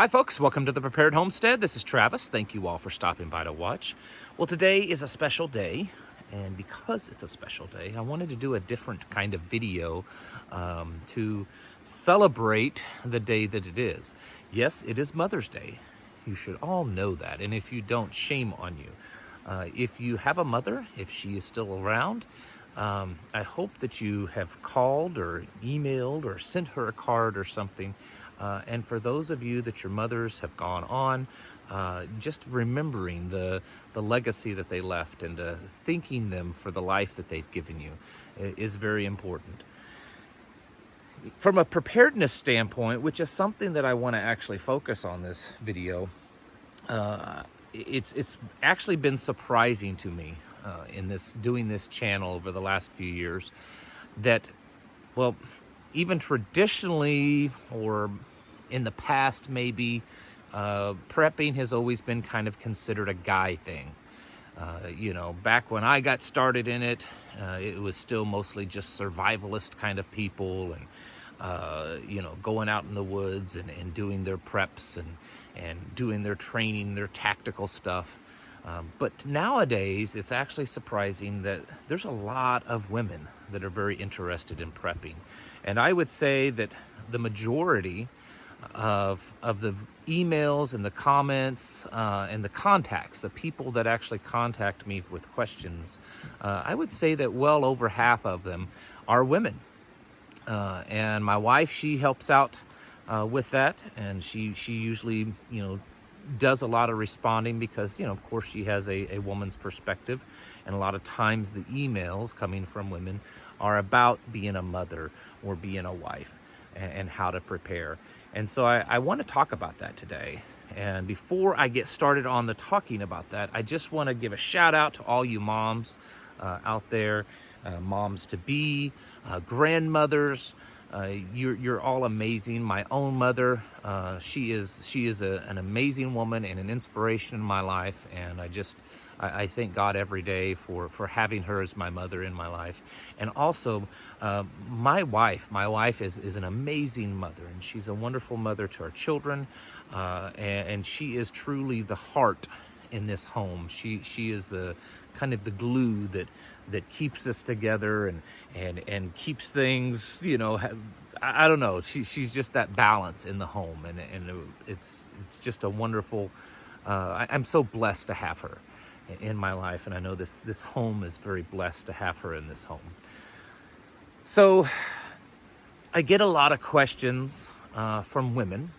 Hi folks, welcome to the Prepared Homestead. This is Travis. Thank you all for stopping by to watch. Well, today is a special day, and because it's a special day, I wanted to do a different kind of video to celebrate the day that it is. Yes, it is Mother's Day. You should all know that, and if you don't, shame on you. If you have a mother, if she is still around, I hope that you have called or emailed or sent her a card or something. And for those of you that your mothers have gone on, just remembering the legacy that they left and thanking them for the life that they've given you is very important. From a preparedness standpoint, which is something that I want to actually focus on this video, it's actually been surprising to me in doing this channel over the last few years that, well, even traditionally or in the past maybe, prepping has always been kind of considered a guy thing. Back when I got started in it, it was still mostly just survivalist kind of people and, going out in the woods and doing their preps and doing their training, their tactical stuff. But nowadays, it's actually surprising that there's a lot of women that are very interested in prepping. And I would say that the majority of the emails and the comments and the contacts, the people that actually contact me with questions, I would say that well over half of them are women. And my wife, she helps out with that, and she usually, does a lot of responding because, of course, she has a woman's perspective, and a lot of times the emails coming from women are about being a mother or being a wife and how to prepare. And so I want to talk about that today. And before I get started on the talking about that, I just want to give a shout out to all you moms out there, moms to be, grandmothers. You're all amazing. My own mother, she is an amazing woman and an inspiration in my life, and I thank God every day for having her as my mother in my life. And also, my wife is an amazing mother, and she's a wonderful mother to our children, and she is truly the heart in this home. She is the kind of the glue that keeps us together and keeps things, I don't know. She's just that balance in the home, and it's just a wonderful. I'm so blessed to have her in my life, and I know this home is very blessed to have her in this home. So I get a lot of questions from women.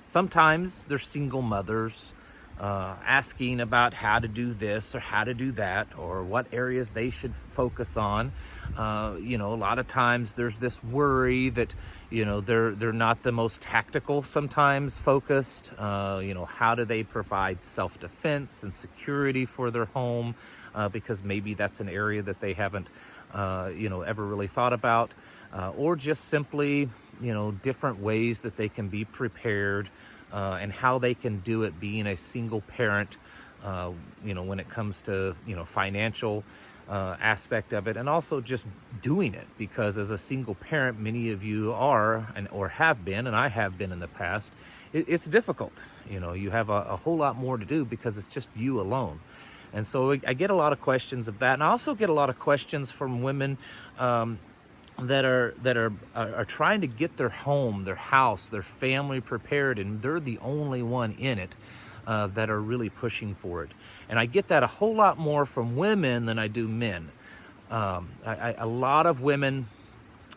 Sometimes they're single mothers asking about how to do this or how to do that or what areas they should focus on. A lot of times there's this worry that they're not the most tactical sometimes focused. How do they provide self-defense and security for their home, because maybe that's an area that they haven't ever really thought about, or just simply different ways that they can be prepared, and how they can do it being a single parent, when it comes to financial aspect of it, and also just doing it, because as a single parent, many of you are or have been, and I have been in the past. It's difficult. You have a whole lot more to do because it's just you alone. And so I get a lot of questions of that, and I also get a lot of questions from women that are trying to get their home, their house, their family prepared, and they're the only one in it, that are really pushing for it. And I get that a whole lot more from women than I do men. A lot of women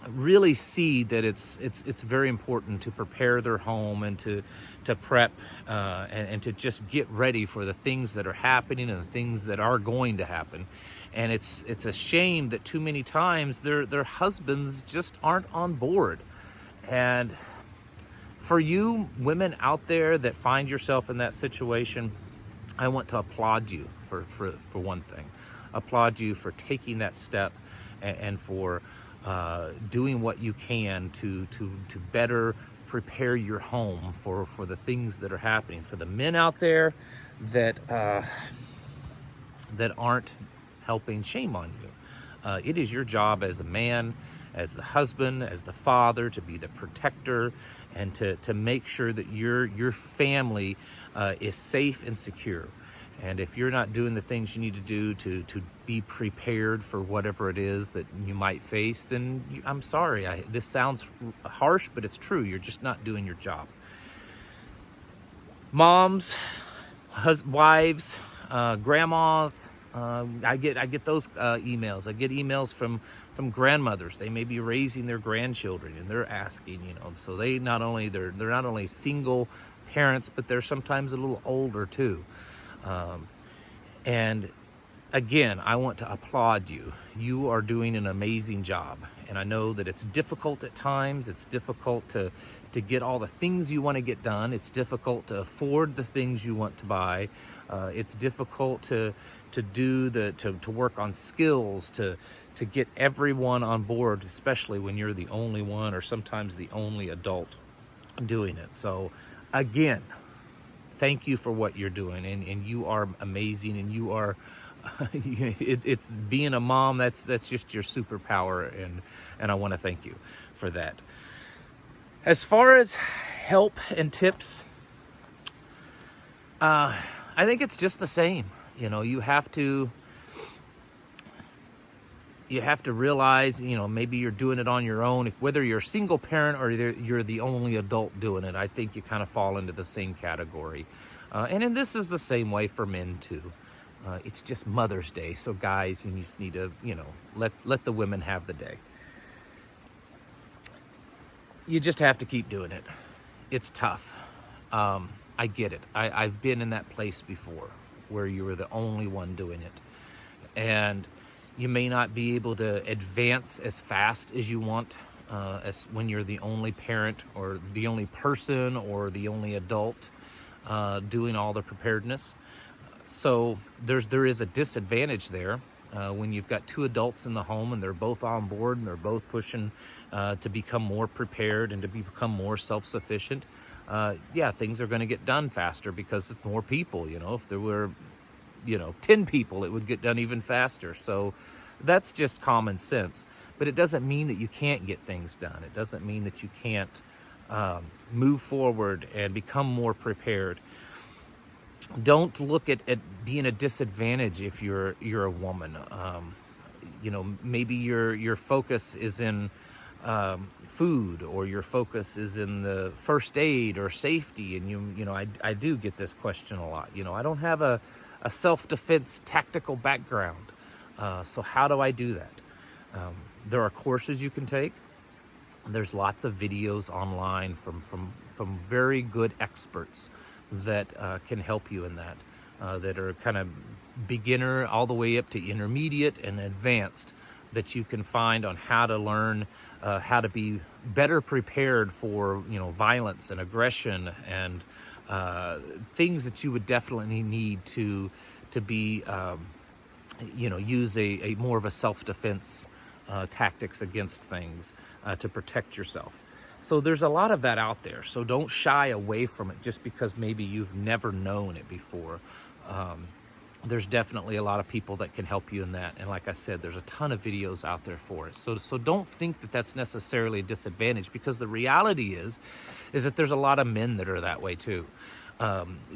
really see that it's very important to prepare their home and to prep and to just get ready for the things that are happening and the things that are going to happen. And it's a shame that too many times their husbands just aren't on board. And for you women out there that find yourself in that situation, I want to applaud you for one thing. Applaud you for taking that step and for doing what you can to better prepare your home for the things that are happening. For the men out there that aren't helping, shame on you. It is your job as a man as the husband, as the father, to be the protector, and to make sure that your family is safe and secure. And if you're not doing the things you need to do to be prepared for whatever it is that you might face, then I'm sorry. This sounds harsh, but it's true. You're just not doing your job. Moms, wives, grandmas, I get those emails. I get emails from grandmothers. They may be raising their grandchildren, and they're asking, so they're not only single parents, but they're sometimes a little older too. And again, I want to applaud you. You are doing an amazing job. And I know that it's difficult at times. It's difficult to get all the things you want to get done. It's difficult to afford the things you want to buy. It's difficult to work on skills, to get everyone on board, especially when you're the only one or sometimes the only adult doing it. So again, thank you for what you're doing, and you are amazing, and you are, it's being a mom, that's just your superpower, and I want to thank you for that. As far as help and tips, I think it's just the same. You have to realize, maybe you're doing it on your own. Whether you're a single parent or you're the only adult doing it, I think you kind of fall into the same category. And this is the same way for men too. It's just Mother's Day, so guys, you just need to, let the women have the day. You just have to keep doing it. It's tough. I get it. I've been in that place before where you were the only one doing it. And you may not be able to advance as fast as you want as when you're the only parent or the only person or the only adult doing all the preparedness. So there is a disadvantage there when you've got two adults in the home and they're both on board and they're both pushing to become more prepared and to become more self-sufficient. Things are going to get done faster because it's more people. If there were 10 people, it would get done even faster. So that's just common sense. But it doesn't mean that you can't get things done. It doesn't mean that you can't move forward and become more prepared. Don't look at being a disadvantage if you're a woman. Maybe your focus is in food, or your focus is in the first aid or safety. And I do get this question a lot. I don't have a self-defense tactical background. So how do I do that? There are courses you can take. There's lots of videos online from very good experts that can help you in that are kind of beginner all the way up to intermediate and advanced, that you can find on how to learn how to be better prepared for violence and aggression and things that you would definitely need to be use a more of a self-defense tactics against things to protect yourself. So there's a lot of that out there. So don't shy away from it just because maybe you've never known it before. There's definitely a lot of people that can help you in that. And like I said, there's a ton of videos out there for it. So don't think that that's necessarily a disadvantage, because the reality is that there's a lot of men that are that way too.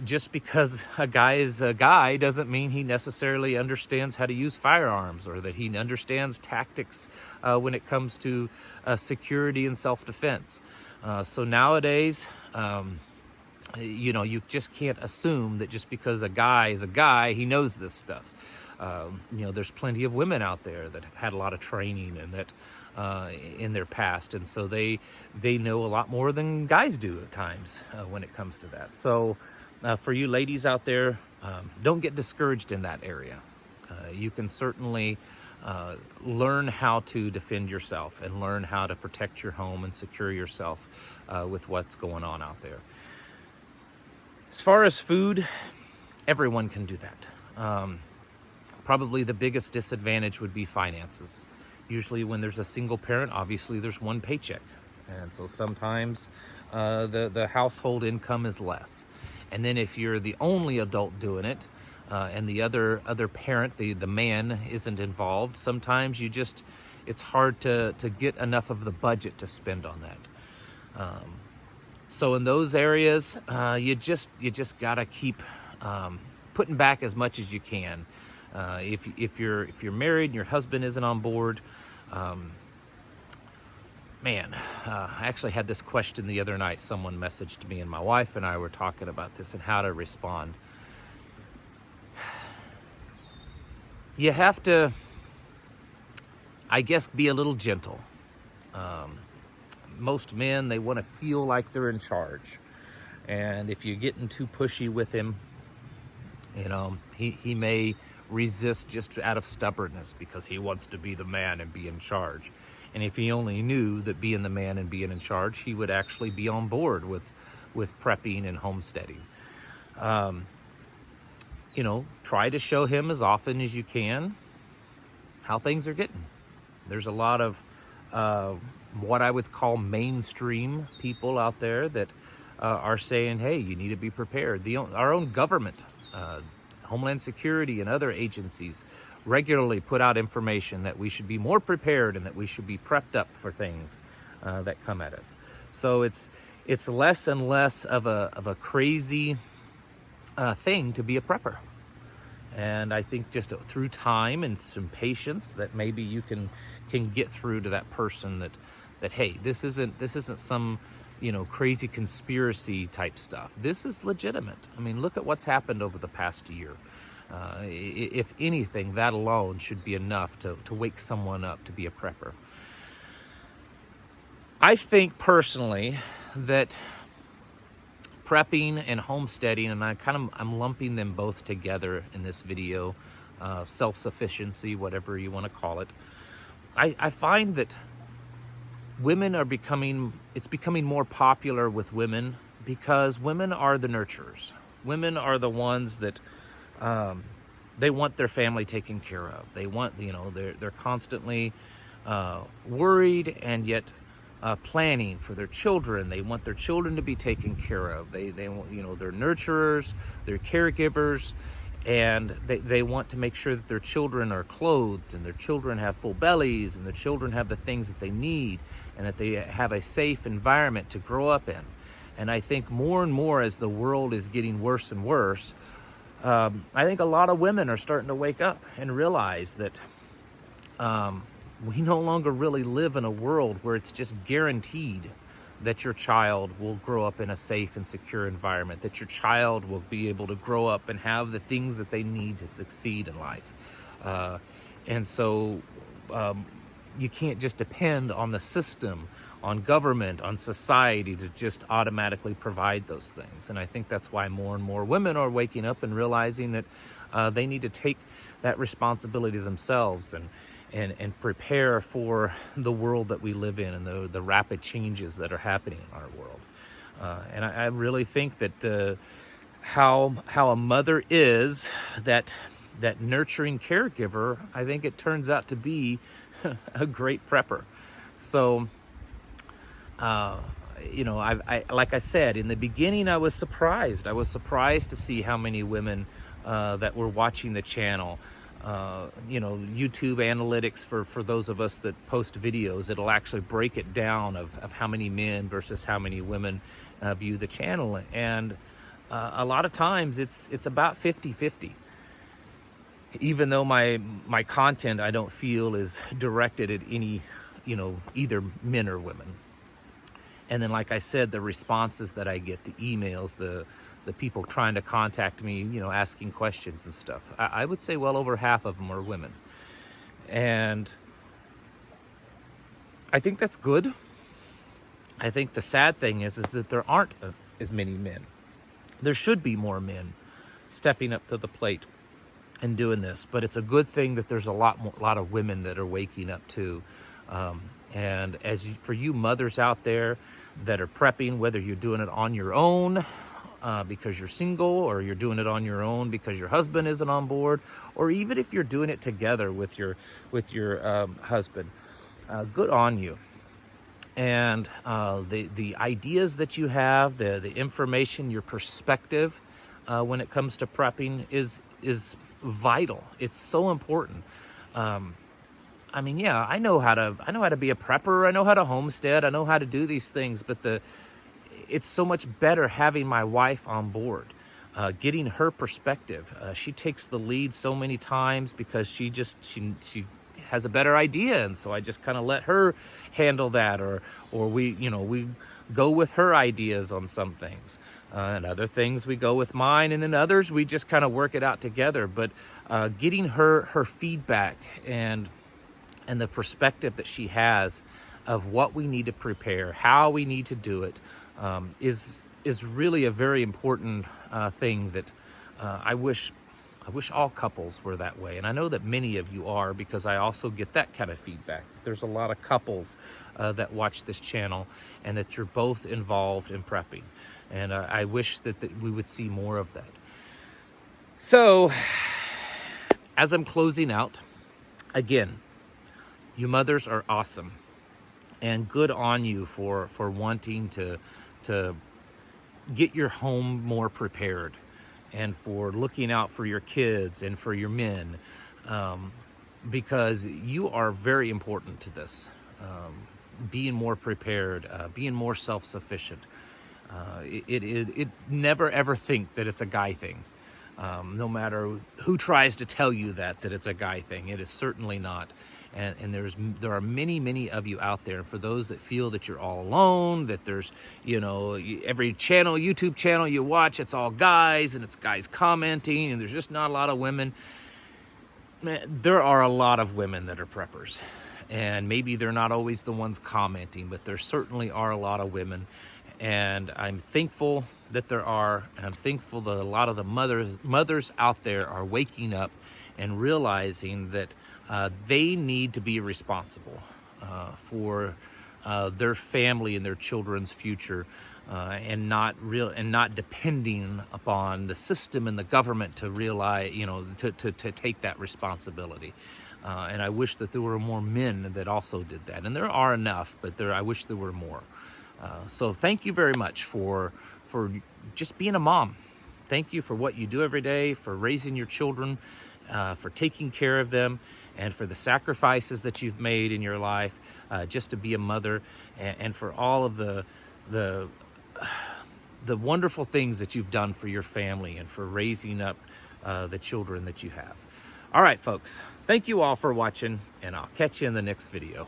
Just because a guy is a guy doesn't mean he necessarily understands how to use firearms, or that he understands tactics when it comes to security and self-defense. So nowadays, you just can't assume that just because a guy is a guy, he knows this stuff. There's plenty of women out there that have had a lot of training and that in their past, and so they know a lot more than guys do at times when it comes to that. So for you ladies out there, don't get discouraged in that area. You can certainly learn how to defend yourself and learn how to protect your home and secure yourself with what's going on out there. As far as food, everyone can do that. Probably the biggest disadvantage would be finances. Usually when there's a single parent, obviously there's one paycheck. And so sometimes the household income is less. And then if you're the only adult doing it, and the other parent, the man, isn't involved, sometimes you just it's hard to get enough of the budget to spend on that. So in those areas, you just gotta keep putting back as much as you can. If you're married and your husband isn't on board, man, I actually had this question the other night. Someone messaged me, and my wife and I were talking about this and how to respond. You have to, I guess, be a little gentle. Most men, they want to feel like they're in charge. And if you're getting too pushy with him, he may resist just out of stubbornness because he wants to be the man and be in charge. And if he only knew that being the man and being in charge, he would actually be on board with prepping and homesteading. Try to show him as often as you can how things are getting. There's a lot of what I would call mainstream people out there that are saying, hey, you need to be prepared. Our own government, Homeland Security and other agencies regularly put out information that we should be more prepared and that we should be prepped up for things that come at us. So it's less and less of a crazy thing to be a prepper. And I think just through time and some patience that maybe you can get through to that person that hey, this isn't some crazy conspiracy type stuff. This is legitimate. I mean, look at what's happened over the past year. If anything, that alone should be enough to wake someone up to be a prepper. I think personally that prepping and homesteading, and I'm lumping them both together in this video, self-sufficiency, whatever you want to call it. I find that it's becoming more popular with women because women are the nurturers. Women are the ones that they want their family taken care of. They want, they're constantly worried and yet planning for their children. They want their children to be taken care of. They want, they're nurturers, they're caregivers, and they want to make sure that their children are clothed and their children have full bellies and their children have the things that they need and that they have a safe environment to grow up in. And I think more and more as the world is getting worse and worse, I think a lot of women are starting to wake up and realize that we no longer really live in a world where it's just guaranteed that your child will grow up in a safe and secure environment, that your child will be able to grow up and have the things that they need to succeed in life. And so you can't just depend on the system, on government, on society to just automatically provide those things. And I think that's why more and more women are waking up and realizing that they need to take that responsibility themselves and prepare for the world that we live in and the rapid changes that are happening in our world. And I really think that how a mother is that nurturing caregiver, I think it turns out to be a great prepper. So, like I said, in the beginning, I was surprised. I was surprised to see how many women that were watching the channel. YouTube analytics for those of us that post videos, it'll actually break it down of how many men versus how many women view the channel. And a lot of times it's about 50-50. Even though my content I don't feel is directed at any, either men or women. And then, like I said, the responses that I get, the emails, the people trying to contact me, asking questions and stuff, I would say well over half of them are women. And I think that's good. I think the sad thing is that there aren't as many men. There should be more men stepping up to the plate and doing this, but it's a good thing that there's a lot of women that are waking up too. And for you mothers out there that are prepping, whether you're doing it on your own because you're single, or you're doing it on your own because your husband isn't on board, or even if you're doing it together with your husband, good on you. And the ideas that you have, the information, your perspective when it comes to prepping is vital. It's so important. I mean, yeah, I know how to be a prepper. I know how to homestead. I know how to do these things, but it's so much better having my wife on board, getting her perspective. She takes the lead so many times because she has a better idea, and so I just kind of let her handle that, or we go with her ideas on some things, and other things we go with mine, and then others we just kind of work it out together. But getting her feedback and the perspective that she has of what we need to prepare, how we need to do it, is really a very important thing that I wish all couples were that way. And I know that many of you are, because I also get that kind of feedback. There's a lot of couples that watch this channel and that you're both involved in prepping. And I wish that we would see more of that. So, as I'm closing out, again, you mothers are awesome, and good on you for wanting to get your home more prepared, and for looking out for your kids and for your men, because you are very important to this. Being more prepared, being more self-sufficient. It never ever think that it's a guy thing. No matter who tries to tell you that it's a guy thing, it is certainly not. And there are many of you out there. And for those that feel that you're all alone, that there's, every channel, YouTube channel you watch, it's all guys, and it's guys commenting, and there's just not a lot of women. Man, there are a lot of women that are preppers. And maybe they're not always the ones commenting, but there certainly are a lot of women. And I'm thankful that there are, and I'm thankful that a lot of the mothers out there are waking up and realizing that they need to be responsible for their family and their children's future, and not depending upon the system and the government to realize, to take that responsibility. And I wish that there were more men that also did that, and there are enough, but I wish there were more. So thank you very much for just being a mom. Thank you for what you do every day, for raising your children, for taking care of them, and for the sacrifices that you've made in your life just to be a mother, and for all of the wonderful things that you've done for your family and for raising up the children that you have. All right, folks, thank you all for watching, and I'll catch you in the next video.